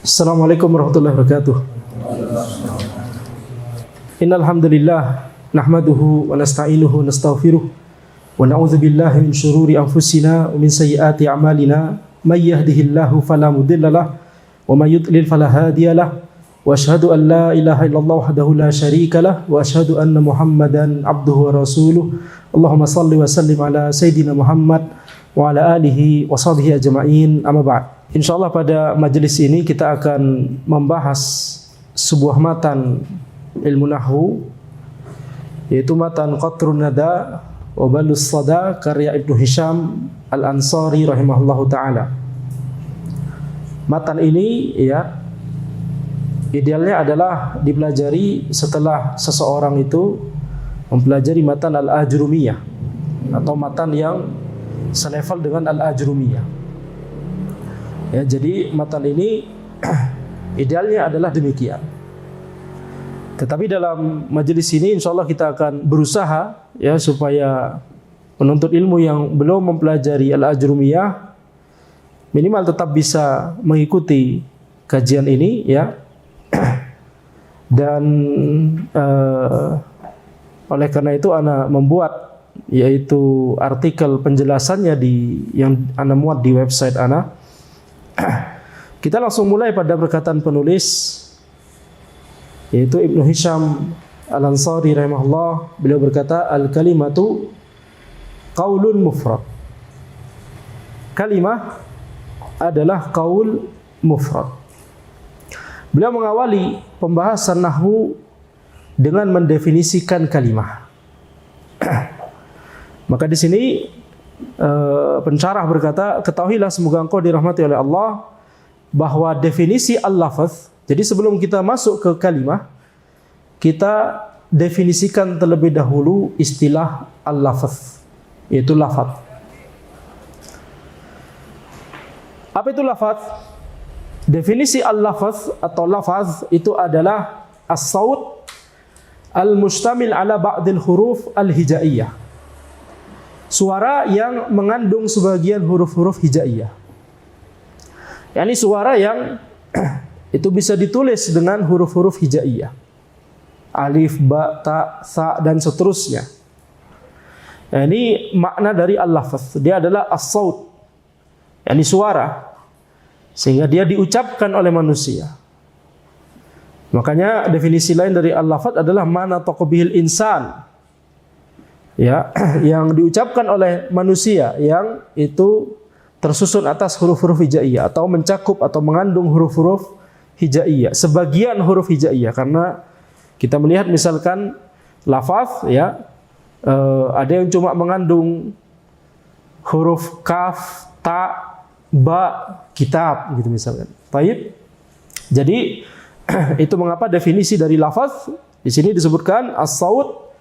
Assalamualaikum warahmatullahi wabarakatuh. Innal hamdalillah nahmaduhu wa nasta'inuhu wa nastaghfiruh wa na'udzu billahi min shururi anfusina wa min sayyiati a'malina may yahdihillahu fala mudhillalah wa may yudlil fala hadiyalah wa asyhadu an la ilaha illallah wahdahu la syarikalah wa asyhadu anna Muhammadan abduhu wa rasuluh. Allahumma shalli wa sallim ala sayidina Muhammad wa ala alihi wa sahbihi ajma'in. Amma ba'd. Insyaallah pada majelis ini kita akan membahas sebuah matan ilmu nahwu, yaitu matan Qatrun Nada wa Balus Sada karya Ibnu Hisham Al-Ansari rahimahullahu taala. Matan ini ya idealnya adalah dipelajari setelah seseorang itu mempelajari matan Al-Ajrumiyah atau matan yang selevel dengan Al-Ajrumiyah. Ya, jadi matan ini idealnya adalah demikian. Tetapi dalam majelis ini insyaallah kita akan berusaha ya supaya penuntut ilmu yang belum mempelajari Al-Ajrumiyah minimal tetap bisa mengikuti kajian ini ya. Dan oleh karena itu ana membuat yaitu artikel penjelasannya yang ana muat di website ana. Kita langsung mulai pada perkataan penulis, yaitu Ibnu Hisham Al-Ansari rahimahullah. Beliau berkata, al-kalimatu qaulun mufrad. Kalimah adalah qaul mufrad. Beliau mengawali pembahasan nahwu dengan mendefinisikan kalimah. Maka di sini pensyarah berkata, ketahuilah semoga engkau dirahmati oleh Allah bahwa definisi al-lafaz, jadi sebelum kita masuk ke kalimah, kita definisikan terlebih dahulu istilah al-lafaz, yaitu lafaz. Apa itu lafaz? Definisi al-lafaz atau lafaz itu adalah as-saut al-mustamil ala ba'dil huruf al-hijaiyah. Suara yang mengandung sebagian huruf-huruf hijaiyah. Yani suara yang itu bisa ditulis dengan huruf-huruf hijaiyah. Alif, ba, ta, sa, dan seterusnya. Nah, ini makna dari al-lafaz. Dia adalah as-saut. Yani suara. Sehingga dia diucapkan oleh manusia. Makanya definisi lain dari al-lafaz adalah mana taqbihil insan. Ya, yang diucapkan oleh manusia yang itu tersusun atas huruf-huruf hijaiyah atau mencakup atau mengandung huruf-huruf hijaiyah, sebagian huruf hijaiyah. Karena kita melihat misalkan lafaz ya ada yang cuma mengandung huruf kaf, ta, ba, kitab gitu misalkan. Baik. Jadi itu mengapa definisi dari lafaz di sini disebutkan as-saut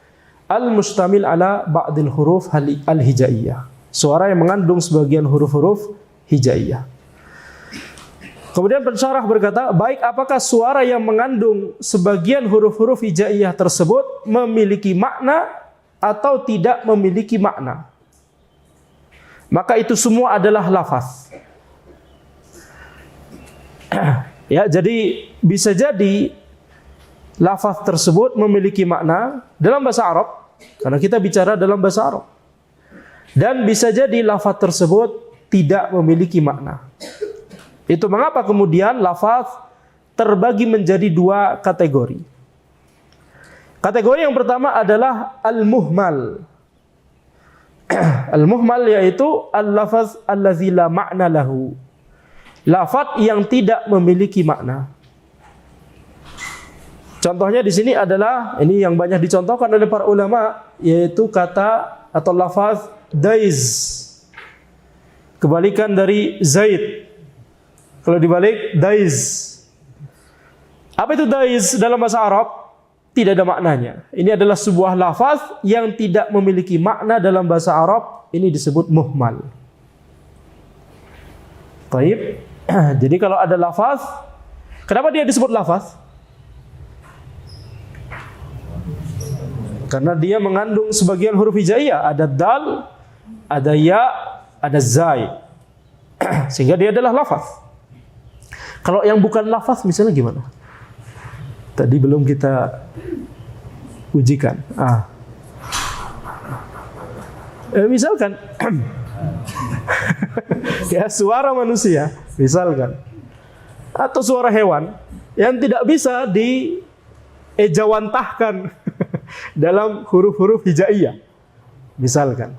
al-mustamil ala ba'dil huruf al-hijaiyah. Suara yang mengandung sebagian huruf-huruf hijaiyah. Kemudian pensyarah berkata, baik apakah suara yang mengandung sebagian huruf-huruf hijaiyah tersebut memiliki makna atau tidak memiliki makna? Maka itu semua adalah lafaz. Ya, jadi bisa jadi lafaz tersebut memiliki makna dalam bahasa Arab, karena kita bicara dalam bahasa Arab. Dan bisa jadi lafaz tersebut tidak memiliki makna. Itu mengapa kemudian lafaz terbagi menjadi dua kategori. Kategori yang pertama adalah al-muhmal. Al-muhmal yaitu al-lafaz allazi la ma'na lahu. Lafaz yang tidak memiliki makna. Contohnya di sini adalah ini yang banyak dicontohkan oleh para ulama, yaitu kata atau lafaz daiz. Kebalikan dari zaid. Kalau dibalik daiz. Apa itu daiz dalam bahasa Arab? Tidak ada maknanya. Ini adalah sebuah lafaz yang tidak memiliki makna dalam bahasa Arab. Ini disebut muhmal. Baik. Jadi kalau ada lafaz, kenapa dia disebut lafaz? Karena dia mengandung sebagian huruf hijaiyah, ada dal, ada ya, ada zai. Sehingga dia adalah lafaz. Kalau yang bukan lafaz misalnya gimana? Tadi belum kita ujikan. Misalkan ya suara manusia, misalkan, atau suara hewan yang tidak bisa diejawantahkan dalam huruf-huruf hijaiyah, misalkan.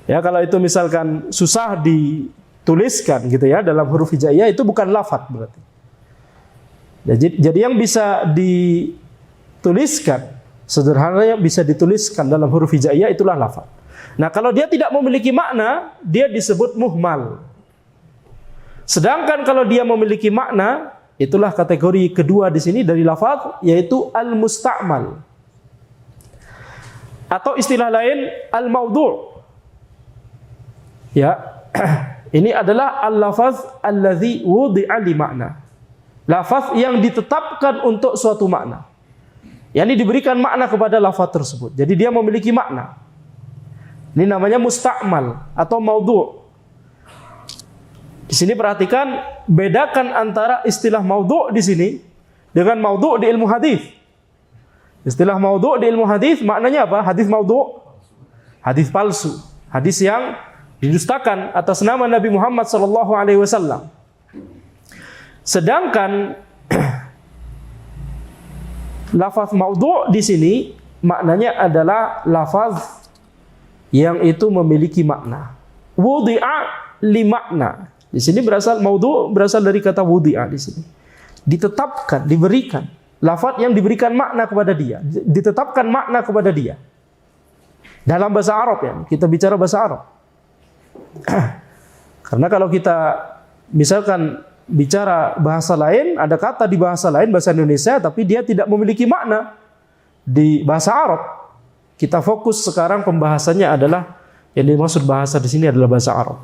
Ya, kalau itu misalkan susah dituliskan gitu ya dalam huruf hijaiyah, itu bukan lafaz berarti. Jadi yang bisa dituliskan sederhananya bisa dituliskan dalam huruf hijaiyah itulah lafaz. Nah, kalau dia tidak memiliki makna, dia disebut muhmal. Sedangkan kalau dia memiliki makna, itulah kategori kedua di sini dari lafaz, yaitu al-musta'mal. Atau istilah lain al-maudhu'. Ya. Ini adalah al-lafaz allazi wudi'a li makna. Lafaz yang ditetapkan untuk suatu makna. Yani diberikan makna kepada lafaz tersebut. Jadi dia memiliki makna. Ini namanya musta'mal atau maudhu'. Di sini perhatikan, bedakan antara istilah maudhu' di sini dengan maudhu' di ilmu hadis. Istilah maudhu' di ilmu hadis maknanya apa? Hadis maudhu', hadis palsu, hadis yang didustakan atas nama Nabi Muhammad SAW. Sedangkan lafaz maudhu' di sini maknanya adalah lafaz yang itu memiliki makna. Wudi'a li makna. Di sini maudhu' berasal dari kata wudi'a di sini. Ditetapkan, diberikan. Lafaz yang diberikan makna kepada dia, ditetapkan makna kepada dia. Dalam bahasa Arab ya, kita bicara bahasa Arab. Karena kalau kita misalkan bicara bahasa lain, ada kata di bahasa lain, bahasa Indonesia, tapi dia tidak memiliki makna di bahasa Arab. Kita fokus sekarang pembahasannya adalah yang dimaksud bahasa di sini adalah bahasa Arab.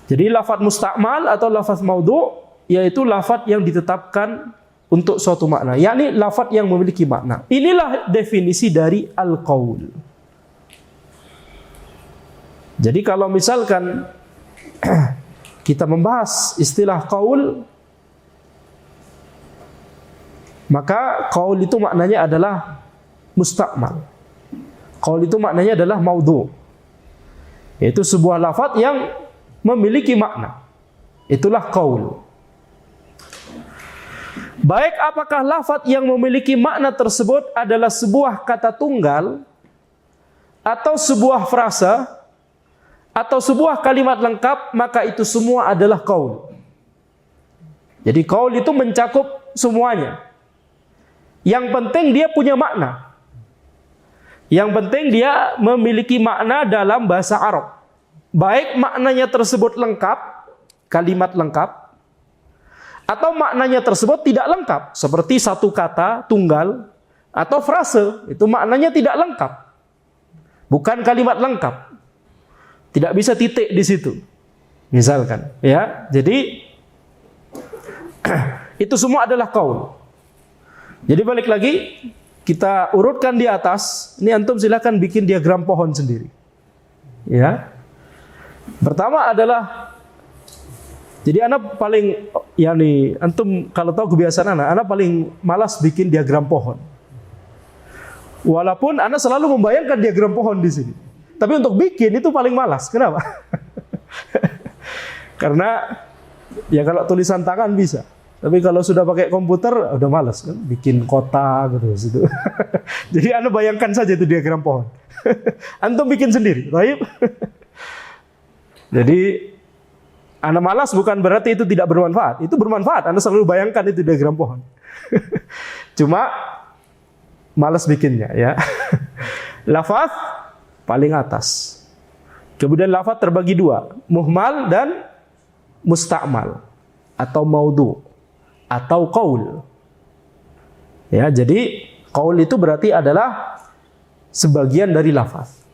Jadi lafaz musta'mal atau lafaz maudhu' yaitu lafaz yang ditetapkan untuk suatu makna, yakni lafaz yang memiliki makna. Inilah definisi dari al-qaul. Jadi kalau misalkan kita membahas istilah qaul, maka qaul itu maknanya adalah musta'mal. Qaul itu maknanya adalah maudhu'. Yaitu sebuah lafaz yang memiliki makna. Itulah qaul. Baik apakah lafaz yang memiliki makna tersebut adalah sebuah kata tunggal, atau sebuah frasa, atau sebuah kalimat lengkap, maka itu semua adalah qaul. Jadi qaul itu mencakup semuanya. Yang penting dia punya makna. Yang penting dia memiliki makna dalam bahasa Arab. Baik maknanya tersebut lengkap, kalimat lengkap, atau maknanya tersebut tidak lengkap, seperti satu kata tunggal atau frase, itu maknanya tidak lengkap. Bukan kalimat lengkap. Tidak bisa titik di situ. Misalkan, ya. Jadi itu semua adalah qaul. Jadi balik lagi, kita urutkan di atas. Ini antum silakan bikin diagram pohon sendiri. Ya. Pertama adalah, jadi anak paling, yani antum kalau tahu kebiasaan anak paling malas bikin diagram pohon. Walaupun anak selalu membayangkan diagram pohon di sini, tapi untuk bikin itu paling malas. Kenapa? Karena ya kalau tulisan tangan bisa, tapi kalau sudah pakai komputer udah malas kan, bikin kota gitu. Jadi anak bayangkan saja itu diagram pohon. Antum bikin sendiri, baik? Jadi Anda malas bukan berarti itu tidak bermanfaat. Itu bermanfaat. Anda selalu bayangkan itu diagram pohon. Cuma malas bikinnya, ya. Lafaz paling atas. Kemudian lafaz terbagi dua, muhmal dan musta'mal, atau maudhu, atau qaul. Ya, jadi qaul itu berarti adalah sebagian dari lafaz.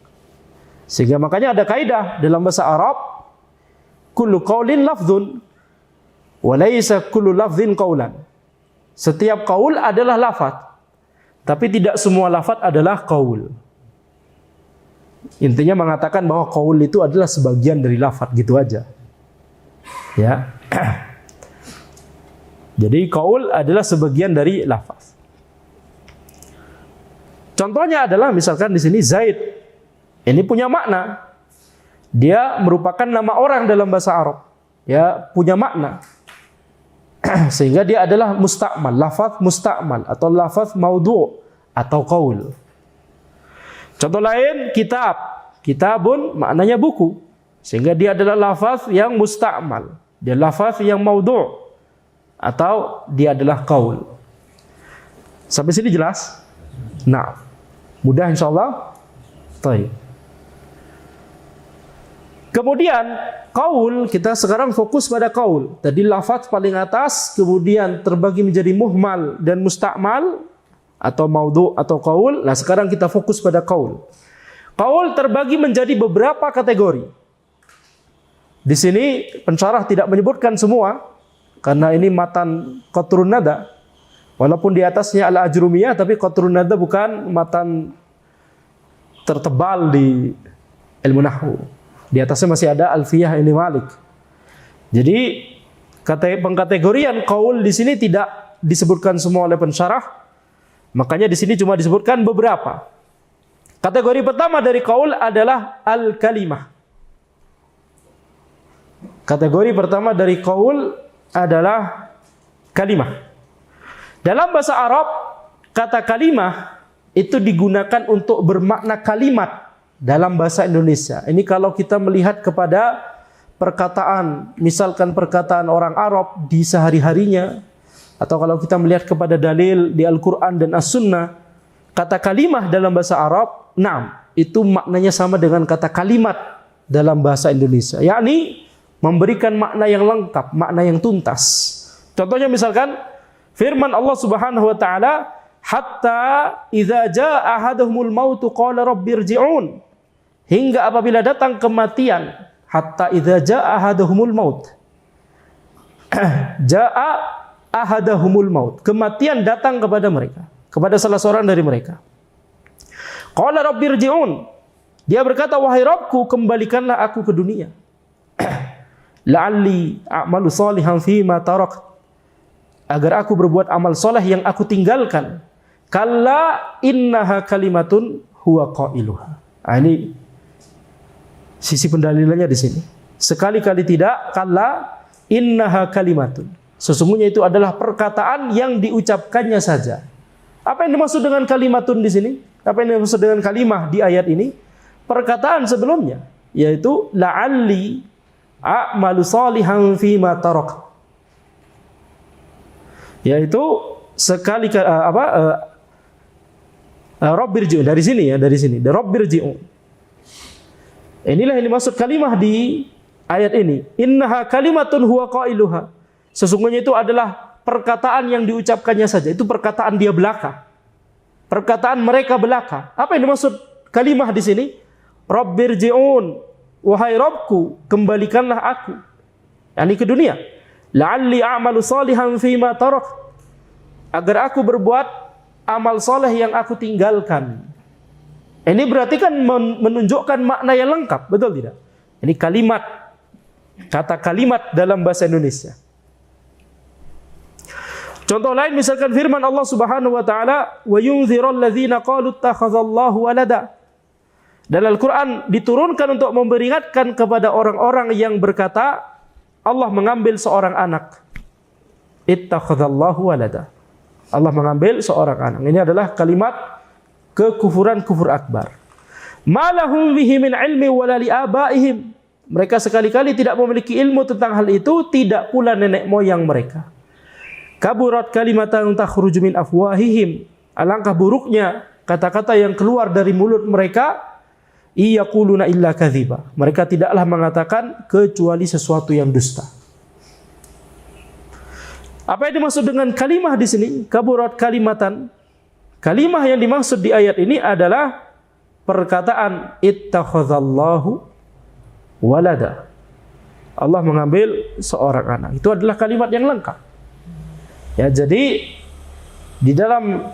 Sehingga makanya ada kaidah dalam bahasa Arab, kullu qaulin lafzun wa laysa kullu lafzin qaulan. Setiap qaul adalah lafaz, tapi tidak semua lafaz adalah qaul. Intinya mengatakan bahwa qaul itu adalah sebagian dari lafaz, gitu aja. Ya. Jadi qaul adalah sebagian dari lafaz. Contohnya adalah misalkan di sini Zaid. Ini punya makna. Dia merupakan nama orang dalam bahasa Arab. Ya, punya makna. Sehingga dia adalah musta'mal, lafaz musta'mal atau lafaz maudhu' atau qaul. Contoh lain kitab. Kitabun maknanya buku. Sehingga dia adalah lafaz yang musta'mal. Dia lafaz yang maudhu' atau dia adalah qaul. Sampai sini jelas? Nah, mudah insyaallah. Baik. Kemudian qaul, kita sekarang fokus pada qaul. Tadi lafaz paling atas, kemudian terbagi menjadi muhmal dan musta'mal atau maudhu' atau qaul. Nah, sekarang kita fokus pada qaul. Qaul terbagi menjadi beberapa kategori. Di sini pensyarah tidak menyebutkan semua karena ini matan qatrun nada. Walaupun di atasnya al-ajrumiyah, tapi qatrun nada bukan matan tertebal di ilmu nahwu. Di atasnya masih ada Alfiyah Ibnu Malik. Jadi pengkategorian qaul di sini tidak disebutkan semua oleh pensyarah. Makanya di sini cuma disebutkan beberapa. Kategori pertama dari qaul adalah al-kalimah. Kategori pertama dari qaul adalah kalimah. Dalam bahasa Arab, kata kalimah itu digunakan untuk bermakna kalimat dalam bahasa Indonesia. Ini kalau kita melihat kepada perkataan, misalkan perkataan orang Arab di sehari-harinya, atau kalau kita melihat kepada dalil di Al-Quran dan As-Sunnah, kata kalimah dalam bahasa Arab, itu maknanya sama dengan kata kalimat dalam bahasa Indonesia. Yakni memberikan makna yang lengkap, makna yang tuntas. Contohnya misalkan firman Allah Subhanahu wa taala, hatta idza jaa ahaduhumul maut qala rabbirji'un. Hingga apabila datang kematian, hatta idza jaa ahaduhumul maut. Jaa ahadahumul maut. Kematian datang kepada mereka, kepada salah seorang dari mereka. Qala rabbirji'un. Dia berkata, wahai Rabbku, kembalikanlah aku ke dunia. La'alli a'malu salihan fima tarak. Agar aku berbuat amal soleh yang aku tinggalkan. Kalla innaha kalimatun huwa qailuha. Ini sisi pendalilannya di sini. Sekali-kali tidak, kalla innaha kalimatun. Sesungguhnya itu adalah perkataan yang diucapkannya saja. Apa yang dimaksud dengan kalimatun di sini? Apa yang dimaksud dengan kalimah di ayat ini? Perkataan sebelumnya, yaitu la'alli a'malu salihan fima tarak. Yaitu sekali rabbirji'un, dari sini ya, dari sini. Rabbirji'un. Inilah yang dimaksud kalimah di ayat ini. Innaha kalimatun huwa qailuha. Sesungguhnya itu adalah perkataan yang diucapkannya saja. Itu perkataan dia belaka. Perkataan mereka belaka. Apa yang dimaksud kalimah di sini? Rabbirji'un. Wahai Rabbku, kembalikanlah aku. Yani ke dunia. La'alli a'malu salihan fima tarak. Agar aku berbuat amal soleh yang aku tinggalkan. Ini berarti kan menunjukkan makna yang lengkap, betul tidak? Ini kalimat, kata kalimat dalam bahasa Indonesia. Contoh lain misalkan firman Allah Subhanahu wa taala, wa yunzirul ladzina qalu ittakhadallahu walada. Dalam Al-Qur'an diturunkan untuk memperingatkan kepada orang-orang yang berkata Allah mengambil seorang anak. Ittakhadallahu walada. Allah mengambil seorang anak. Ini adalah kalimat kekufuran kufur akbar. Ma lahum bihi min ilmi wala li abaihim. Mereka sekali-kali tidak memiliki ilmu tentang hal itu, tidak pula nenek moyang mereka. Kaburat kalimatan takhruju min afwahihim. Alangkah buruknya kata-kata yang keluar dari mulut mereka. Iyaquluna illa kadhiba. Mereka tidaklah mengatakan kecuali sesuatu yang dusta. Apa yang dimaksud dengan kalimah di sini? Kaburat kalimatan. Kalimah yang dimaksud di ayat ini adalah perkataan ittakhadallahu walada. Allah mengambil seorang anak. Itu adalah kalimat yang lengkap. Ya, jadi di dalam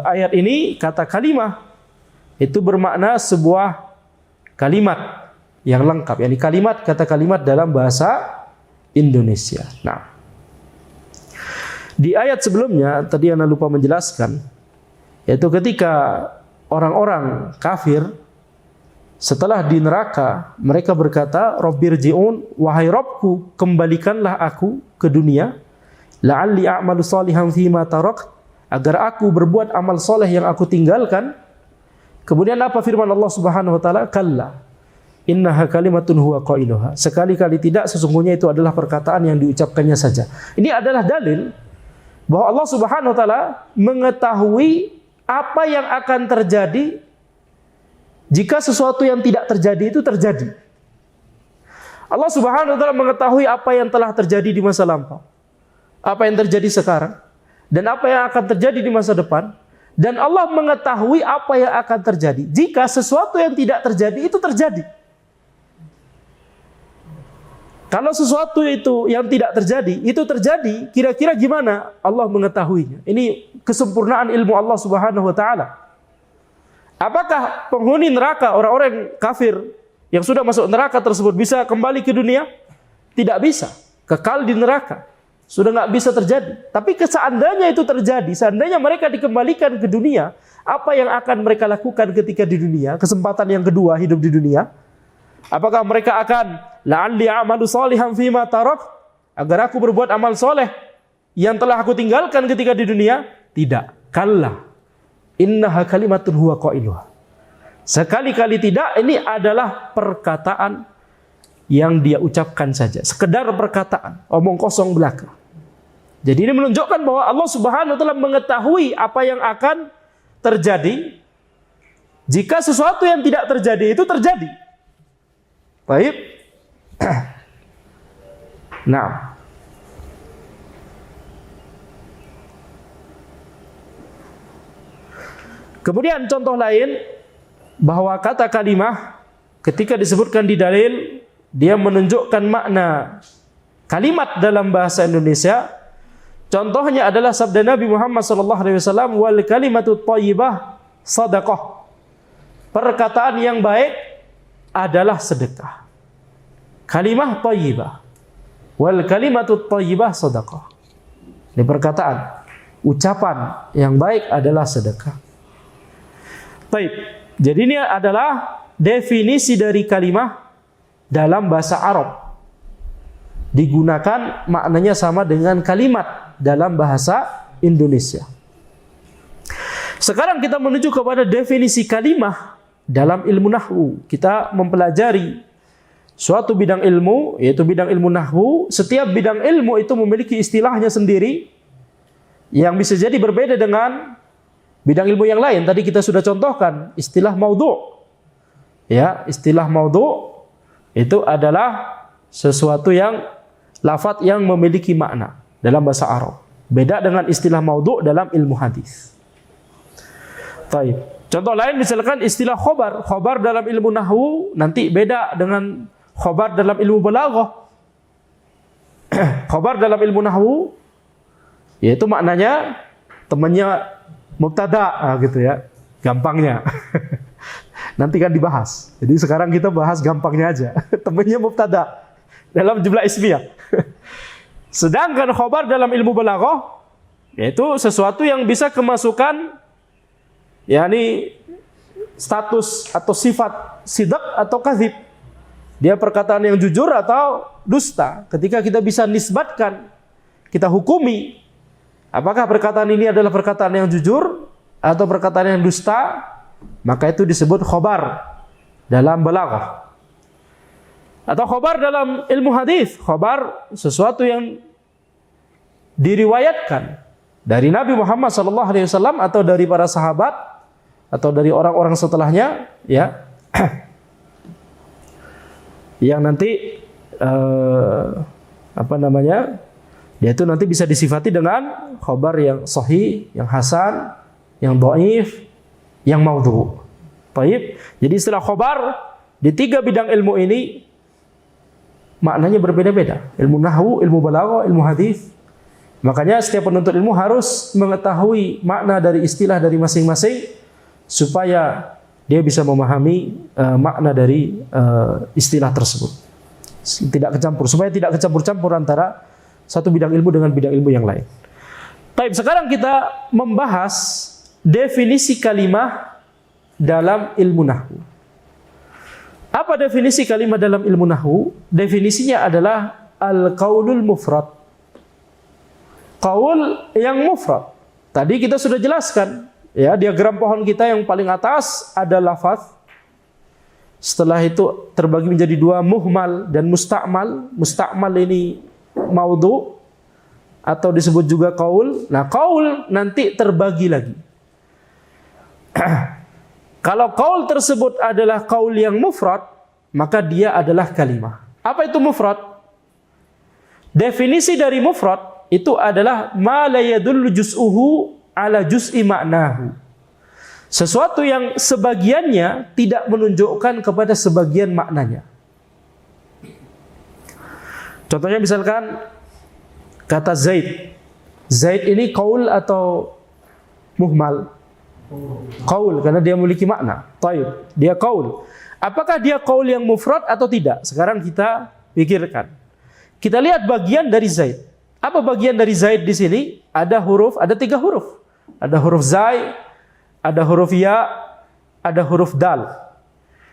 ayat ini kata kalimah itu bermakna sebuah kalimat yang lengkap. Yani kalimat, kata kalimat dalam bahasa Indonesia. Nah, di ayat sebelumnya tadi Ana lupa menjelaskan, yaitu ketika orang-orang kafir setelah di neraka mereka berkata, Rabbirji'un, wahai Rabbku, kembalikanlah aku ke dunia, la'alli a'malu salihan fima tarak, agar aku berbuat amal soleh yang aku tinggalkan. Kemudian apa firman Allah Subhanahu wa taala? Kalla innaha kalimatun huwa qailuha. Sekali-kali tidak, sesungguhnya itu adalah perkataan yang diucapkannya saja. Ini adalah dalil bahwa Allah Subhanahu wa taala mengetahui apa yang akan terjadi jika sesuatu yang tidak terjadi itu terjadi. Allah Subhanahu wa taala mengetahui apa yang telah terjadi di masa lampau, apa yang terjadi sekarang, dan apa yang akan terjadi di masa depan. Dan Allah mengetahui apa yang akan terjadi jika sesuatu yang tidak terjadi itu terjadi. Kalau sesuatu itu yang tidak terjadi, itu terjadi, kira-kira gimana? Allah mengetahuinya. Ini kesempurnaan ilmu Allah Subhanahu wa taala. Apakah penghuni neraka, orang-orang kafir yang sudah masuk neraka tersebut bisa kembali ke dunia? Tidak bisa. Kekal di neraka. Sudah nggak bisa terjadi. Tapi seandainya itu terjadi, seandainya mereka dikembalikan ke dunia, apa yang akan mereka lakukan ketika di dunia? Kesempatan yang kedua hidup di dunia. Apakah mereka akan la'alli a'malu salihan fima tarak, agar aku berbuat amal soleh yang telah aku tinggalkan ketika di dunia? Tidak. Kalla innaha kalimatun huwa qailuha. Sekali-kali tidak, ini adalah perkataan yang dia ucapkan saja, sekedar perkataan, omong kosong belaka. Jadi ini menunjukkan bahwa Allah Subhanahu wa taala mengetahui apa yang akan terjadi jika sesuatu yang tidak terjadi itu terjadi. Baik. Nah, kemudian contoh lain bahwa kata kalimah ketika disebutkan di dalil, dia menunjukkan makna kalimat dalam bahasa Indonesia. Contohnya adalah sabda Nabi Muhammad SAW, wal kalimatut thayyibah sadaqah. Perkataan yang baik adalah sedekah. Kalimah thayyibah. Wal kalimatut thayyibah sadaqah. Ini perkataan, ucapan yang baik adalah sedekah. Baik. Jadi ini adalah definisi dari kalimah dalam bahasa Arab. Digunakan maknanya sama dengan kalimat dalam bahasa Indonesia. Sekarang kita menuju kepada definisi kalimah dalam ilmu nahwu. Kita mempelajari suatu bidang ilmu, yaitu bidang ilmu nahwu. Setiap bidang ilmu itu memiliki istilahnya sendiri yang bisa jadi berbeda dengan bidang ilmu yang lain. Tadi kita sudah contohkan istilah maudhu'. Ya, istilah maudhu' itu adalah sesuatu yang lafaz yang memiliki makna dalam bahasa Arab. Beda dengan istilah maudhu' dalam ilmu hadis. Baik. Contoh lain misalkan istilah khobar. Khobar dalam ilmu nahwu nanti beda dengan khobar dalam ilmu balaghah. Khobar dalam ilmu nahwu yaitu maknanya temannya mubtada, gitu ya. Gampangnya. Nanti kan dibahas. Jadi sekarang kita bahas gampangnya aja. Temannya mubtada dalam jumlah ismiyah. Sedangkan khobar dalam ilmu balaghah yaitu sesuatu yang bisa kemasukan yakni status atau sifat sidq atau kadzib. Dia perkataan yang jujur atau dusta. Ketika kita bisa nisbatkan, kita hukumi apakah perkataan ini adalah perkataan yang jujur atau perkataan yang dusta, maka itu disebut khobar dalam balaghah. Atau khobar dalam ilmu hadis, khobar sesuatu yang diriwayatkan dari Nabi Muhammad SAW atau dari para sahabat atau dari orang-orang setelahnya, ya, yang nanti dia itu nanti bisa disifati dengan khobar yang sahih, yang hasan, yang dhaif, yang maudhu'. Baik. Jadi istilah khobar di tiga bidang ilmu ini maknanya berbeda-beda. Ilmu nahwu, ilmu balaghah, ilmu hadis. Makanya setiap penuntut ilmu harus mengetahui makna dari istilah dari masing-masing supaya dia bisa memahami makna dari istilah tersebut. Tidak kecampur, supaya tidak kecampur-campur antara satu bidang ilmu dengan bidang ilmu yang lain. Baik, sekarang kita membahas definisi kalimah dalam ilmu nahwu. Apa definisi kalimah dalam ilmu nahwu? Definisinya adalah al-qaulul mufrad. Qaul yang mufrad. Tadi kita sudah jelaskan, ya, diagram pohon kita yang paling atas ada lafaz. Setelah itu terbagi menjadi dua, muhmal dan musta'mal. Musta'mal ini maudhu atau disebut juga qaul. Nah, qaul nanti terbagi lagi. Kalau qaul tersebut adalah qaul yang mufrad, maka dia adalah kalimah. Apa itu mufrad? Definisi dari mufrad itu adalah ma la yadullu juz'uhu ala juz'i ma'nahu. Sesuatu yang sebagiannya tidak menunjukkan kepada sebagian maknanya. Contohnya misalkan kata Zaid. Zaid ini qaul atau muhmal? Qaul, karena dia memiliki makna. Taib, dia qaul. Apakah dia qaul yang mufrad atau tidak? Sekarang kita pikirkan. Kita lihat bagian dari Zaid. Apa bagian dari Zaid di sini? Ada huruf, ada 3 huruf. Ada huruf Zai, ada huruf Ya, ada huruf Dal.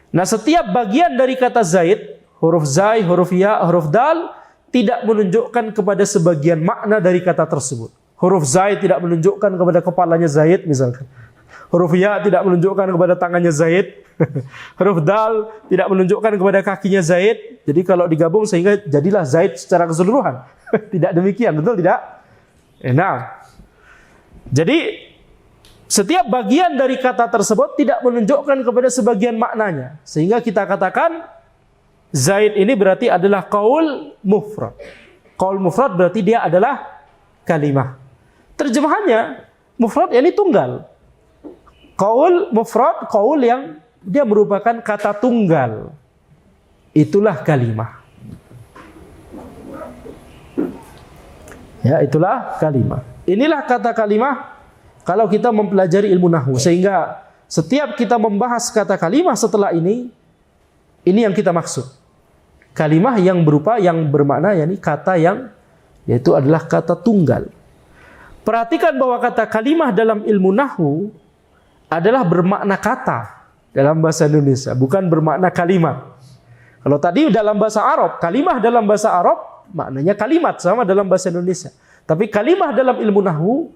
Nah, setiap bagian dari kata Zaid, huruf Zai, huruf Ya, huruf Dal, tidak menunjukkan kepada sebagian makna dari kata tersebut. Huruf Zai tidak menunjukkan kepada kepalanya Zaid misalkan. Huruf Ya tidak menunjukkan kepada tangannya Zaid. Huruf Dal tidak menunjukkan kepada kakinya Zaid. Jadi kalau digabung sehingga jadilah Zaid secara keseluruhan. Tidak demikian, betul tidak? Nah, jadi setiap bagian dari kata tersebut tidak menunjukkan kepada sebagian maknanya. Sehingga kita katakan Zaid ini berarti adalah qaul mufrad. Qaul mufrad berarti dia adalah kalimah. Terjemahannya mufrad yakni tunggal. Qaul mufrad, qaul yang dia merupakan kata tunggal. Itulah kalimah. Ya, itulah kalimah. Inilah kata kalimah kalau kita mempelajari ilmu nahwu, sehingga setiap kita membahas kata kalimah setelah ini yang kita maksud. Kalimah yang berupa, yang bermakna yakni kata yang yaitu adalah kata tunggal. Perhatikan bahwa kata kalimah dalam ilmu nahwu adalah bermakna kata dalam bahasa Indonesia, bukan bermakna kalimat. Kalau tadi dalam bahasa Arab, kalimah dalam bahasa Arab maknanya kalimat, sama dalam bahasa Indonesia. Tapi kalimah dalam ilmu nahwu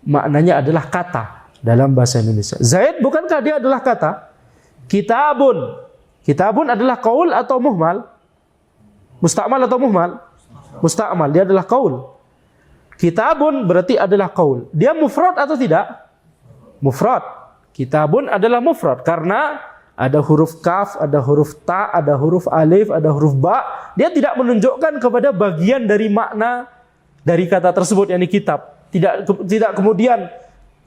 maknanya adalah kata dalam bahasa Indonesia. Zaid bukankah dia adalah kata? Kitabun. Kitabun adalah qaul atau muhmal? Musta'mal atau muhmal? Musta'mal, dia adalah qaul. Kitabun berarti adalah qaul. Dia mufrad atau tidak? Mufrad. Kitabun adalah mufrad karena ada huruf kaf, ada huruf ta, ada huruf alif, ada huruf ba. Dia tidak menunjukkan kepada bagian dari makna dari kata tersebut, yakni kitab. Tidak kemudian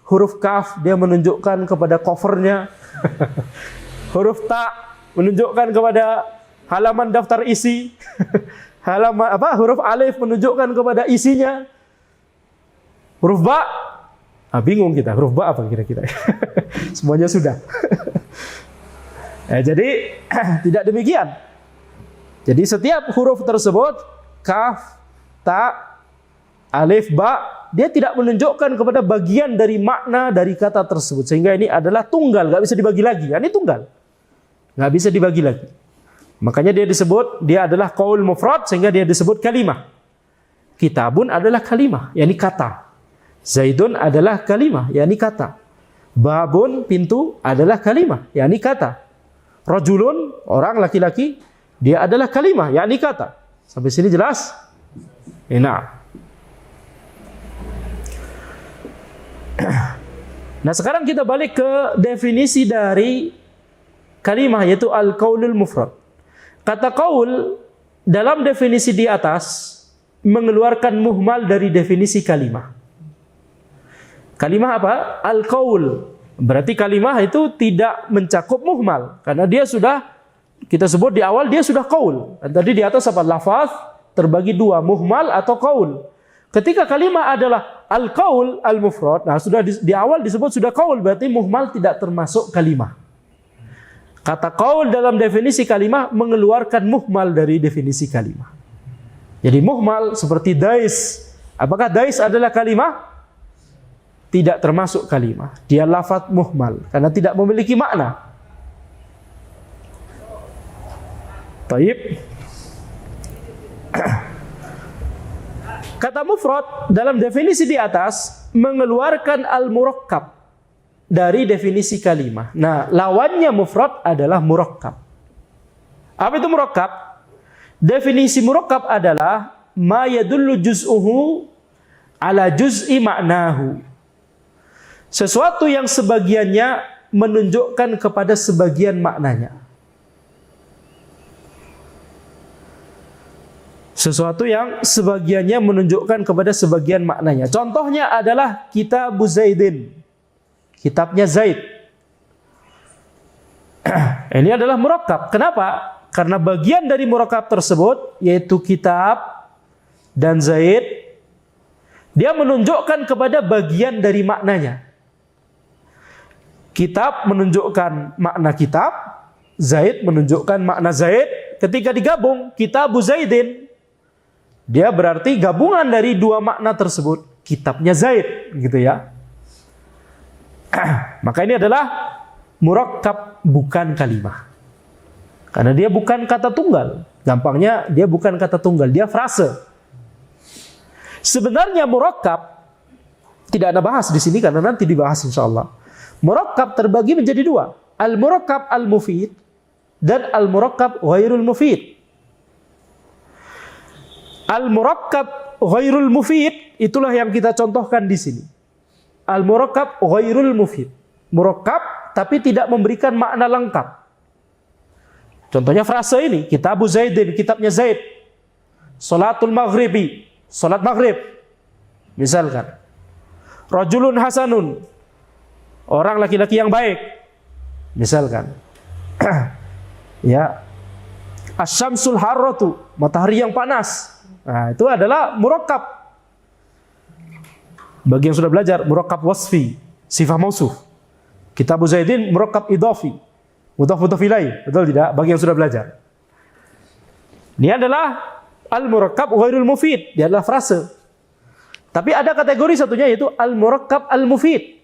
huruf kaf dia menunjukkan kepada covernya. Huruf ta menunjukkan kepada halaman daftar isi. Huruf alif menunjukkan kepada isinya. Huruf ba, bingung kita. Huruf ba apa kira-kira? Semuanya sudah. Jadi tidak demikian. Jadi setiap huruf tersebut, kaf, ta, alif, ba, dia tidak menunjukkan kepada bagian dari makna dari kata tersebut. Sehingga ini adalah tunggal, nggak bisa dibagi lagi. Ini tunggal, nggak bisa dibagi lagi. Makanya dia adalah qaul mufrad, sehingga dia disebut kalimah. Kitabun adalah kalimah, yakni kata. Zaidun adalah kalimah, yakni kata. Babun, pintu, adalah kalimah, yakni kata. Rajulun, orang laki-laki, dia adalah kalimah, yakni kata. Sampai sini jelas? Nah, sekarang kita balik ke definisi dari kalimah, yaitu al-qaulul mufrad. Kata qaul dalam definisi di atas mengeluarkan muhmal dari definisi kalimah. Kalimah apa? Al-qaul. Berarti kalimah itu tidak mencakup muhmal, karena dia sudah, kita sebut di awal dia sudah qaul. Dan tadi di atas apa? Lafaz terbagi dua, muhmal atau qaul. Ketika kalimah adalah al-qaul al-mufrad, nah sudah di awal disebut sudah qaul, berarti muhmal tidak termasuk kalimah. Kata qaul dalam definisi kalimah mengeluarkan muhmal dari definisi kalimah. Jadi muhmal seperti dais. Apakah dais adalah kalimah? Tidak termasuk kalimah. Dia lafaz muhmal karena tidak memiliki makna. Taib. Kata mufrad dalam definisi di atas mengeluarkan al-murakkab dari definisi kalimah. Nah, lawannya mufrad adalah murakkab. Apa itu murakkab? Definisi murakkab adalah ma yadullu juz'uhu ala juz'i ma'nahu. Sesuatu yang sebagiannya menunjukkan kepada sebagian maknanya. Sesuatu yang sebagiannya menunjukkan kepada sebagian maknanya. Contohnya adalah kitab Zaidin. Kitabnya Zaid. Ini adalah murakkab. Kenapa? Karena bagian dari murakkab tersebut, yaitu kitab dan Zaid, dia menunjukkan kepada bagian dari maknanya. Kitab menunjukkan makna kitab, Zaid menunjukkan makna Zaid. Ketika digabung, kitabu Zaidin, dia berarti gabungan dari dua makna tersebut. Kitabnya Zaid, gitu ya. Maka ini adalah murakkab, bukan kalimah. Karena dia bukan kata tunggal. Gampangnya dia bukan kata tunggal, dia frase. Sebenarnya murakkab tidak ada bahas di sini karena nanti dibahas insyaallah. Murakkab terbagi menjadi dua, al-murakkab al-mufid dan al-murakkab ghairul mufid. Al-murakkab ghairul mufid itulah yang kita contohkan di sini. Al-murakkab ghairul mufid. Murakkab tapi tidak memberikan makna lengkap. Contohnya frase ini, kitabu Zaidin, kitabnya Zaid. Salatul maghribi, salat maghrib. Misalkan. Rajulun hasanun, orang laki-laki yang baik. Misalkan. Ya. Asyamsul harratu, matahari yang panas. Nah, itu adalah murakkab. Bagi yang sudah belajar, murakkab wasfi, sifat mausuf. Kitab Zaidin murakkab idhafi, mudhaf ilaih. Betul tidak? Bagi yang sudah belajar. Ini adalah al-murakkab ghairul mufid, dia adalah frase. Tapi ada kategori satunya yaitu al-murakkab al-mufid.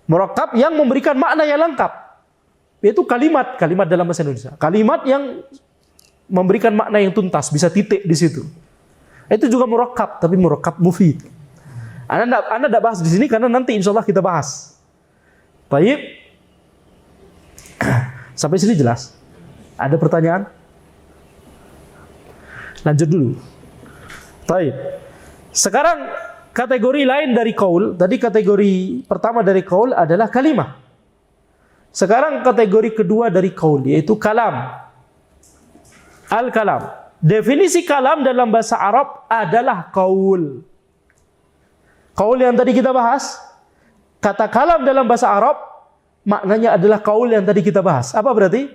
Murakkab yang memberikan makna yang lengkap. Yaitu kalimat dalam bahasa Indonesia. Kalimat yang memberikan makna yang tuntas, bisa titik di situ. Itu juga murakkab, tapi murakkab mufid. Anda tidak bahas di sini karena nanti insya Allah kita bahas. Baik. Sampai sini jelas? Ada pertanyaan? Lanjut dulu. Baik. Sekarang kategori lain dari qaul. Tadi kategori pertama dari qaul adalah kalimah. Sekarang kategori kedua dari qaul yaitu kalam. Al-kalam. Definisi kalam dalam bahasa Arab adalah qaul. Qaul yang tadi kita bahas, kata kalam dalam bahasa Arab maknanya adalah qaul yang tadi kita bahas. Apa berarti?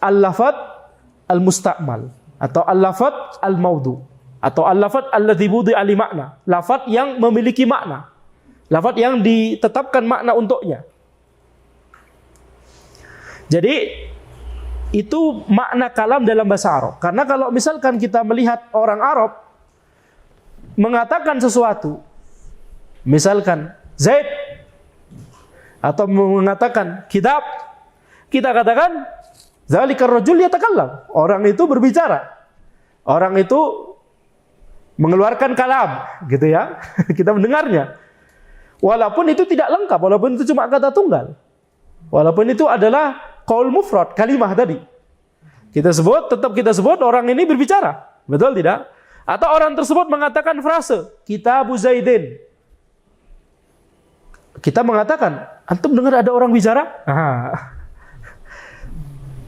Al-lafadz al-musta'mal atau al-lafadz al-mawdu atau al-lafadz alladzi wudi'a li makna. Lafadz yang memiliki makna. Lafadz yang ditetapkan makna untuknya. Jadi itu makna kalam dalam bahasa Arab. Karena kalau misalkan kita melihat orang Arab mengatakan sesuatu, misalkan Zaid atau mengatakan kitab, kita katakan zalikar rajul yatakallam. Orang itu berbicara. Orang itu mengeluarkan kalam, gitu ya. Kita mendengarnya. Walaupun itu tidak lengkap, walaupun itu cuma kata tunggal. Walaupun itu adalah qaul mufrad, kalimah tadi. Tetap kita sebut orang ini berbicara. Betul tidak? Atau orang tersebut mengatakan frase, kitabu Zaidin. Kita mengatakan, antum dengar ada orang bicara?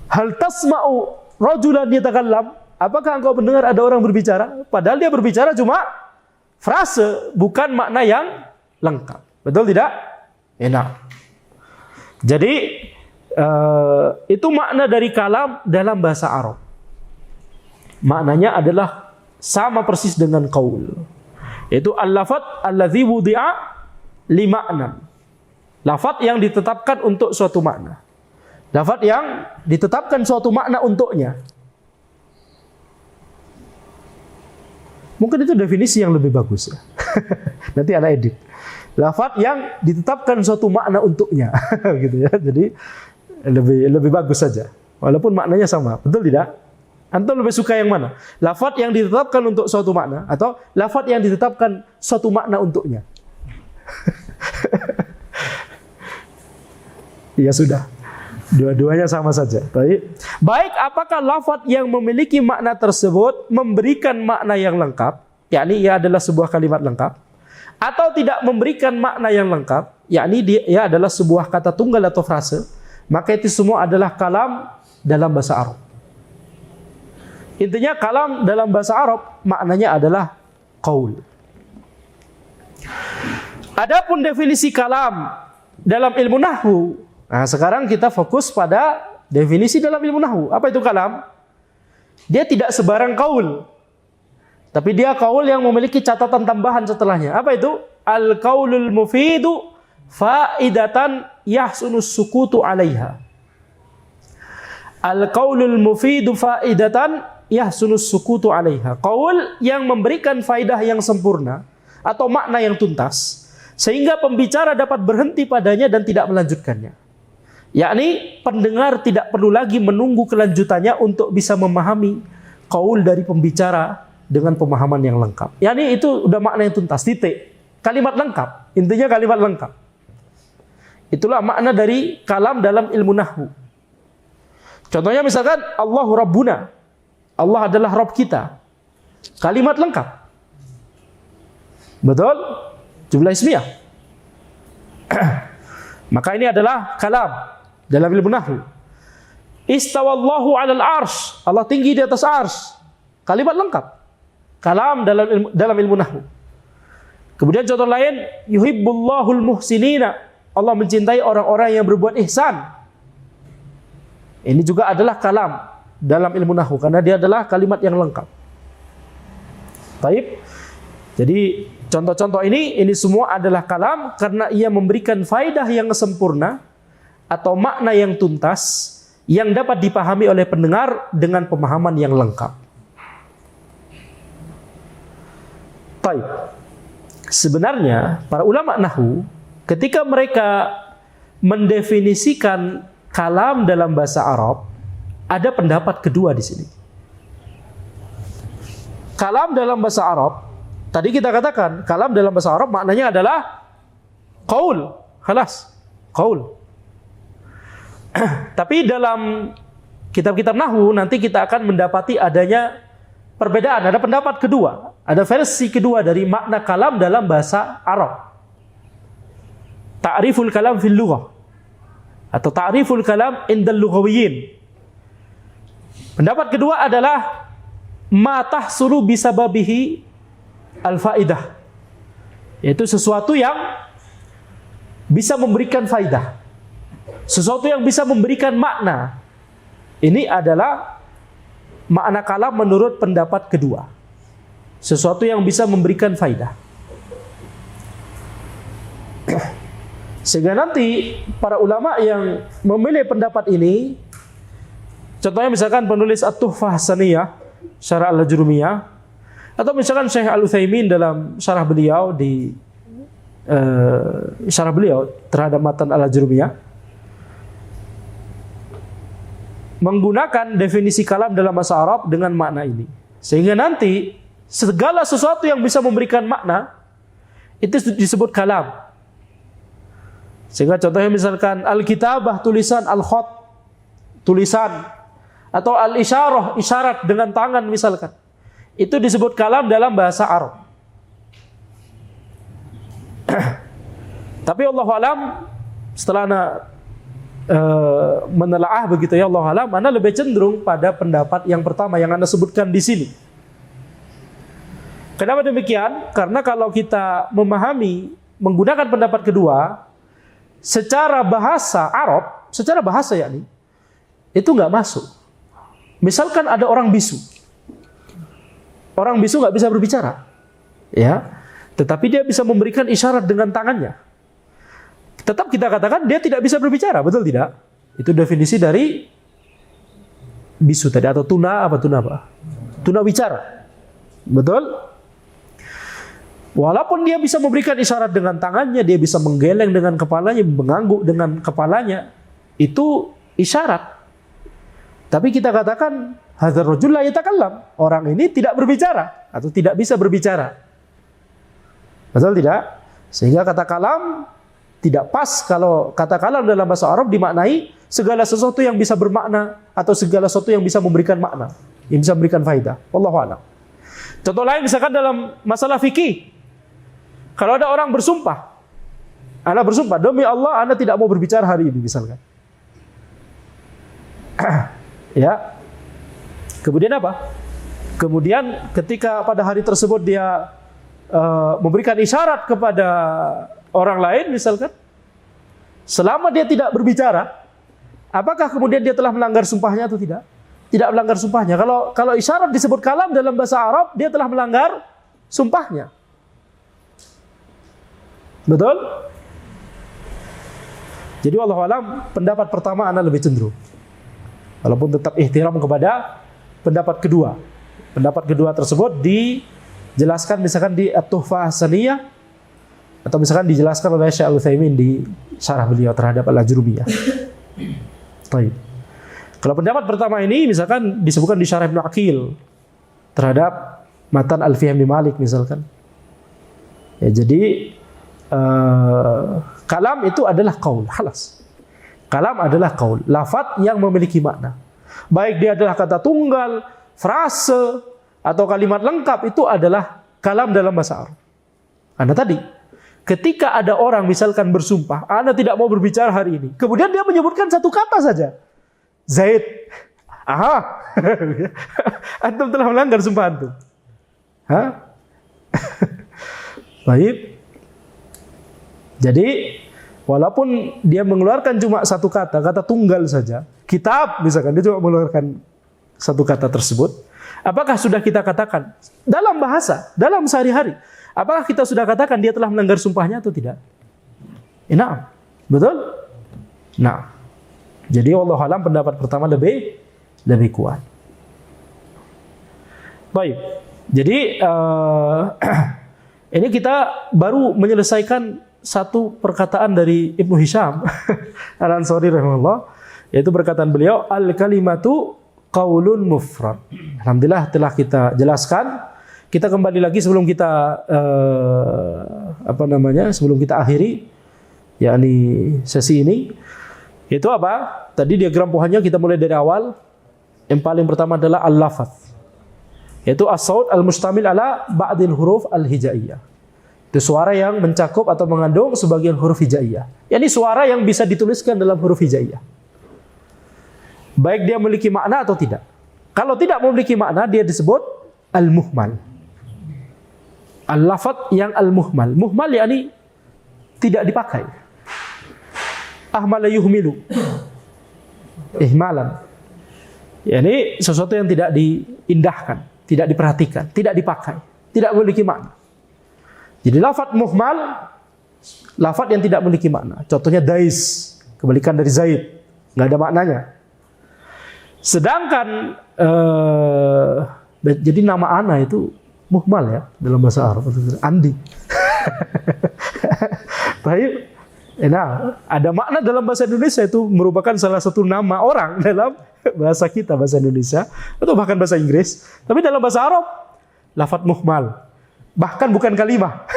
Hal tasma'u rajulan yatakallam? Apakah engkau mendengar ada orang berbicara? Padahal dia berbicara cuma frase, bukan makna yang lengkap. Betul tidak? Enak. Jadi itu makna dari kalam dalam bahasa Arab. Maknanya adalah sama persis dengan qaul. Yaitu al-lafadz alladzi wudi'a li makna. Lafadz yang ditetapkan untuk suatu makna. Lafadz yang ditetapkan suatu makna untuknya. Mungkin itu definisi yang lebih bagus ya. Nanti ada edit. Lafadz yang ditetapkan suatu makna untuknya, gitu ya. Jadi lebih bagus saja. Walaupun maknanya sama, betul tidak? Antum lebih suka yang mana? Lafadz yang ditetapkan untuk suatu makna atau lafadz yang ditetapkan suatu makna untuknya? Ya sudah. Dua-duanya sama saja. Baik, apakah lafadz yang memiliki makna tersebut memberikan makna yang lengkap, yakni ia adalah sebuah kalimat lengkap, atau tidak memberikan makna yang lengkap, yakni ia adalah sebuah kata tunggal atau frase, maka itu semua adalah kalam dalam bahasa Arab. Intinya kalam dalam bahasa Arab maknanya adalah qaul. Adapun definisi kalam dalam ilmu nahwu, nah, sekarang kita fokus pada definisi dalam ilmu nahwu. Apa itu kalam? Dia tidak sebarang qaul, tapi dia qaul yang memiliki catatan tambahan setelahnya. Apa itu? Al-qaulul mufidu faidatan yahsunus sukutu 'alaiha. Al-qaulul mufidu faidatan yahsunus sukutu 'alaiha. Qaul yang memberikan faidah yang sempurna atau makna yang tuntas sehingga pembicara dapat berhenti padanya dan tidak melanjutkannya. Yakni pendengar tidak perlu lagi menunggu kelanjutannya untuk bisa memahami qaul dari pembicara dengan pemahaman yang lengkap. Yakni itu udah makna yang tuntas, titik. Kalimat lengkap, intinya kalimat lengkap. Itulah makna dari kalam dalam ilmu nahwu. Contohnya misalkan Allahu Rabbuna, Allah adalah Rabb kita. Kalimat lengkap. Betul? Jumlah ismiyah. Maka ini adalah kalam dalam ilmu nahwu. Istawallahu 'alal arsy, Allah tinggi di atas arsy. Kalimat lengkap. Kalam dalam ilmu nahwu. Kemudian contoh lain, yuhibbullahul muhsinina, Allah mencintai orang-orang yang berbuat ihsan. Ini juga adalah kalam dalam ilmu nahwu karena dia adalah kalimat yang lengkap. Baik. Jadi contoh-contoh ini semua adalah kalam karena ia memberikan faidah yang sempurna atau makna yang tuntas yang dapat dipahami oleh pendengar dengan pemahaman yang lengkap. Baik. Sebenarnya para ulama nahwu ketika mereka mendefinisikan kalam dalam bahasa Arab, ada pendapat kedua di sini. Kalam dalam bahasa Arab, tadi kita katakan kalam dalam bahasa Arab maknanya adalah qaul, khalas, qaul. Tapi dalam kitab-kitab nahwu nanti kita akan mendapati adanya perbedaan, ada pendapat kedua, ada versi kedua dari makna kalam dalam bahasa Arab. Ta'riful kalam fil lughah atau ta'riful kalam indal lughawiyyin. Pendapat kedua adalah ma tahsulu bisababihi al-faidah, yaitu sesuatu yang bisa memberikan faidah, sesuatu yang bisa memberikan makna. Ini adalah makna kalam menurut pendapat kedua, sesuatu yang bisa memberikan faidah. Sehingga nanti para ulama yang memilih pendapat ini, contohnya misalkan penulis At-Tuhfah Saniyah Syarah Al-Jurumiyah, atau misalkan Syekh Al-Utsaimin dalam syarah beliau di syarah beliau terhadap matan Al-Jurumiyah, menggunakan definisi kalam dalam bahasa Arab dengan makna ini. Sehingga nanti segala sesuatu yang bisa memberikan makna itu disebut kalam. Sehingga contohnya misalkan al-kitabah, tulisan, al-khat, tulisan, atau al-isyarah, isyarat dengan tangan misalkan, itu disebut kalam dalam bahasa Arab. Tapi Allahu alam, setelah menelaah begitu ya, Allahu alam, Anda lebih cenderung pada pendapat yang pertama yang Anda sebutkan di sini. Kenapa demikian? Karena kalau kita memahami menggunakan pendapat kedua, secara bahasa Arab, secara bahasa yakni, itu nggak masuk. Misalkan ada orang bisu nggak bisa berbicara, ya, tetapi dia bisa memberikan isyarat dengan tangannya. Tetap kita katakan dia tidak bisa berbicara, betul tidak? Itu definisi dari bisu tadi, atau tuna apa? Tuna bicara. Betul? Walaupun dia bisa memberikan isyarat dengan tangannya, dia bisa menggeleng dengan kepalanya, mengangguk dengan kepalanya, itu isyarat. Tapi kita katakan hadzal rajul la yatakallam, orang ini tidak berbicara atau tidak bisa berbicara. Betul tidak? Sehingga kata kalam tidak pas kalau kata kalam dalam bahasa Arab dimaknai segala sesuatu yang bisa bermakna atau segala sesuatu yang bisa memberikan makna, yang bisa memberikan faedah. Wallahu a'lam. Contoh lain misalkan dalam masalah fikih. Kalau ada orang bersumpah, Anda bersumpah, demi Allah Anda tidak mau berbicara hari ini misalkan. Ya. Kemudian apa? Kemudian ketika pada hari tersebut dia memberikan isyarat kepada orang lain misalkan, selama dia tidak berbicara, apakah kemudian dia telah melanggar sumpahnya atau tidak? Tidak melanggar sumpahnya. Kalau isyarat disebut kalam dalam bahasa Arab, dia telah melanggar sumpahnya. Betul? Jadi wallahu alam, pendapat pertama ana lebih cenderung. Walaupun tetap ihtiram kepada pendapat kedua. Pendapat kedua tersebut dijelaskan misalkan di At-Tuhfah As-Saniyah, atau misalkan dijelaskan oleh Syekh Al-Utsaimin di syarah beliau terhadap Al-Ajrumiyah. Baik. Kalau pendapat pertama ini misalkan disebutkan di syarah Ibnu Aqil terhadap matan Alfiyah Ibnu Malik misalkan. Ya, jadi kalam itu adalah qaul, khalas. Kalam adalah qaul, lafaz yang memiliki makna. Baik dia adalah kata tunggal, frase, atau kalimat lengkap, itu adalah kalam dalam bahasa Arab. Anda tadi, ketika ada orang misalkan bersumpah, Anda tidak mau berbicara hari ini, kemudian dia menyebutkan satu kata saja, Zaid. Aha, antum telah melanggar sumpah antum. Hah? Baik. Jadi, walaupun dia mengeluarkan cuma satu kata tunggal saja, kitab misalkan, dia cuma mengeluarkan satu kata tersebut, apakah sudah kita katakan dalam bahasa, dalam sehari-hari, apakah kita sudah katakan dia telah melanggar sumpahnya atau tidak? Nah, betul? Nah, jadi wallahu alam pendapat pertama lebih kuat. Baik, jadi ini kita baru menyelesaikan satu perkataan dari Ibnu Hisham Al-Ansari rahimahullah, yaitu perkataan beliau al-kalimatu qaulun mufrad. Alhamdulillah telah kita jelaskan. Kita kembali lagi sebelum kita sebelum kita akhiri yakni sesi ini, yaitu apa? Tadi diagram pohonnya kita mulai dari awal. Yang paling pertama adalah al-lafaz, yaitu as-saut al-mustamil ala ba'dil huruf al-hijaiyah. Itu suara yang mencakup atau mengandung sebagian huruf hijaiyah. Yakni suara yang bisa dituliskan dalam huruf hijaiyah. Baik dia memiliki makna atau tidak. Kalau tidak memiliki makna, dia disebut al-muhmal. Al-lafaz yang al-muhmal. Muhmal yakni tidak dipakai. Ahmala yuhmilu. Ihmalan. Yakni sesuatu yang tidak diindahkan, tidak diperhatikan, tidak dipakai, tidak memiliki makna. Jadi lafaz muhmal, lafaz yang tidak memiliki makna. Contohnya dais, kebalikan dari zaid, nggak ada maknanya. Sedangkan jadi nama ana itu muhmal ya dalam bahasa Arab, Andi. Baik. Nah, ada makna dalam bahasa Indonesia, itu merupakan salah satu nama orang dalam bahasa kita, bahasa Indonesia, atau bahkan bahasa Inggris. Tapi dalam bahasa Arab, lafaz muhmal. Bahkan bukan kalimah.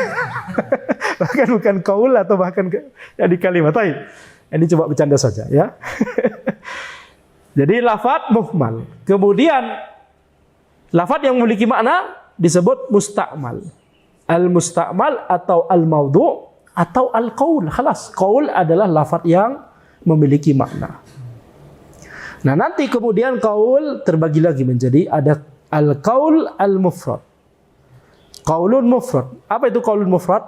Bahkan bukan qaul atau bahkan jadi kalimat. Baik. Ini coba bercanda saja ya. Jadi lafaz muhmal. Kemudian lafaz yang memiliki makna disebut musta'mal. Al-musta'mal atau al-maudhu' atau al-qaul. Khalas, qaul adalah lafaz yang memiliki makna. Nah, nanti kemudian qaul terbagi lagi menjadi ada al-qaul al-mufrad. Qaulun mufrad. Apa itu qaulun mufrad?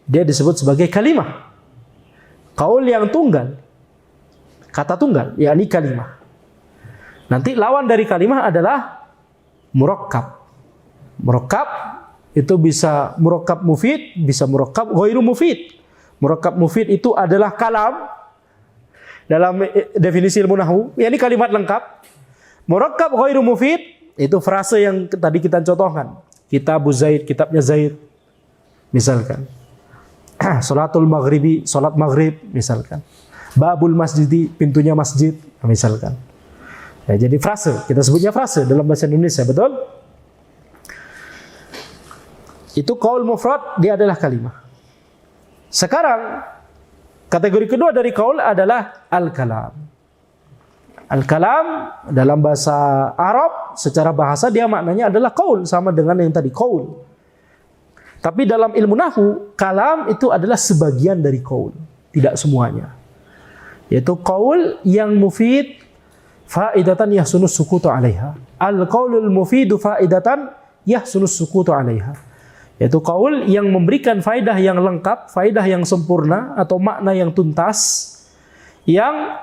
Dia disebut sebagai kalimah. Qaul yang tunggal. Kata tunggal, yakni kalimah. Nanti lawan dari kalimah adalah murakkab. Murakkab itu bisa murakkab mufid, bisa murakkab ghairu mufid. Murakkab mufid itu adalah kalam. dalam definisi ilmu nahwu, ini kalimat lengkap. Murakkab ghairu mufid itu frase yang tadi kita contohkan. Kitabu Zaid, kitabnya Zaid. Misalkan. Salatul maghribi, salat maghrib, misalkan. Babul masjidi, pintunya masjid, misalkan. Ya, jadi frase, kita sebutnya frase dalam bahasa Indonesia, betul? Itu qaul mufrad, dia adalah kalimah. Sekarang kategori kedua dari qaul adalah al-kalam. Al-kalam dalam bahasa Arab secara bahasa dia maknanya adalah qaul, sama dengan yang tadi qaul. Tapi dalam ilmu nahwu, kalam itu adalah sebagian dari qaul, tidak semuanya. Yaitu qaul yang mufid faidatan yahsunus sukutu 'alaiha. Al-qaulul mufidu faidatan yahsunus sukutu 'alaiha. Yaitu qaul yang memberikan faidah yang lengkap, faidah yang sempurna atau makna yang tuntas, yang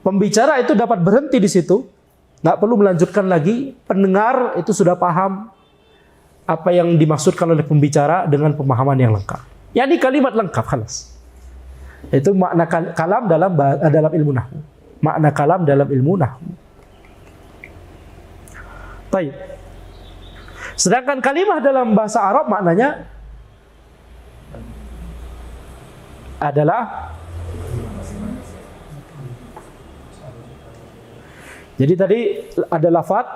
pembicara itu dapat berhenti di situ, nggak perlu melanjutkan lagi. Pendengar itu sudah paham apa yang dimaksudkan oleh pembicara dengan pemahaman yang lengkap. Yani kalimat lengkap, khalas. Itu makna kalam dalam ilmu nahwu. Makna kalam dalam ilmu nahwu. Baik. Sedangkan kalimah dalam bahasa Arab maknanya adalah, jadi tadi ada lafaz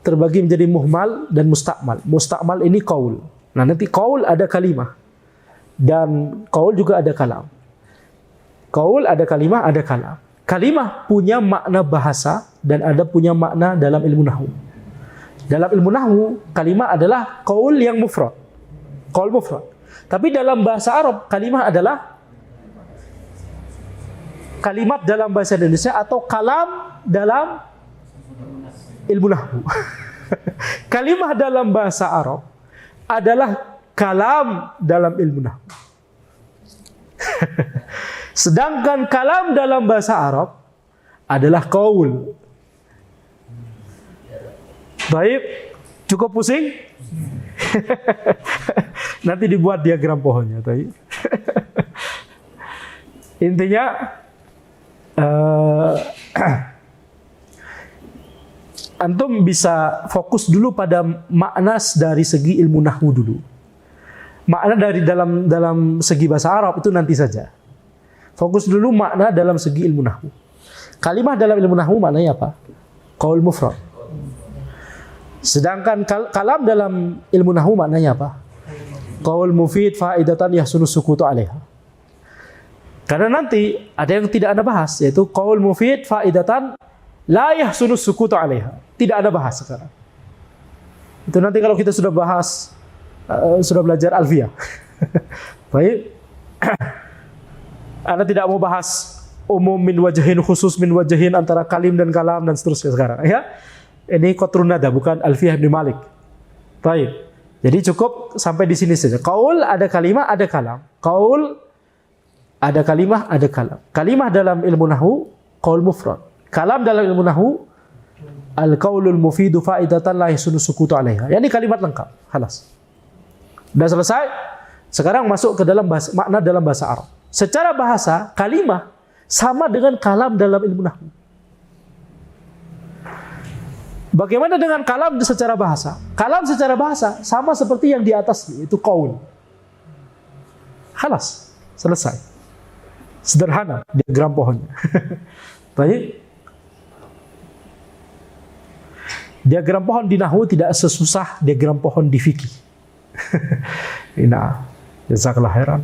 terbagi menjadi muhmal dan mustakmal. Mustakmal ini qaul. Nah, nanti qaul ada kalimah dan qaul juga ada kalam. Qaul ada kalimah, ada kalam. Kalimah punya makna bahasa dan ada punya makna dalam ilmu nahwu. Dalam ilmu nahwu, kalimah adalah qaul yang mufrad. Qaul mufrad. Tapi dalam bahasa Arab, kalimah adalah kalimat dalam bahasa Indonesia atau kalam dalam ilmu nahwu. Kalimah dalam bahasa Arab adalah kalam dalam ilmu nahwu. Sedangkan kalam dalam bahasa Arab adalah qaul. Baik, cukup pusing? Nanti dibuat diagram pohonnya. Intinya, antum bisa fokus dulu pada makna dari segi ilmu nahwu dulu. Makna dari dalam segi bahasa Arab itu nanti saja. Fokus dulu makna dalam segi ilmu nahwu. Kalimah dalam ilmu nahwu maknanya apa? Qaul mufrad. Sedangkan kalam dalam ilmu nahwu maknanya apa? Qaul mufid faidatan yahsunus sukutu 'alaiha. Karena nanti ada yang tidak Anda bahas, yaitu qaul mufid faidatan la yahsunus sukutu 'alaiha. Tidak ada bahas sekarang. Itu nanti kalau kita sudah bahas, sudah belajar alfiyah. Baik. Anda tidak mau bahas umum min wajhin, khusus min wajhin, antara kalim dan kalam dan seterusnya sekarang. Ya, ini qatrun nada, bukan alfiyah Ibnu Malik. Baik. Jadi cukup sampai di sini saja. Qaul ada kalimah, ada kalam. Qaul ada kalimah, ada kalam. Kalimah dalam ilmu nahwu qaul mufrad. Kalam dalam ilmu nahwu al-qaulul mufidu faidatan la yahsunu sukutu 'alaiha. Yani kalimat lengkap. Halas. Sudah selesai. Sekarang masuk ke dalam makna dalam bahasa Arab. Secara bahasa, kalimah sama dengan kalam dalam ilmu nahwu. Bagaimana dengan kalam secara bahasa? Kalam secara bahasa sama seperti yang di atas, itu qaul. Halas. Selesai. Sederhana diagram pohonnya. Baik. Diagram pohon di nahwu tidak sesusah diagram pohon di fikih. Nah, jazakallahu khairan.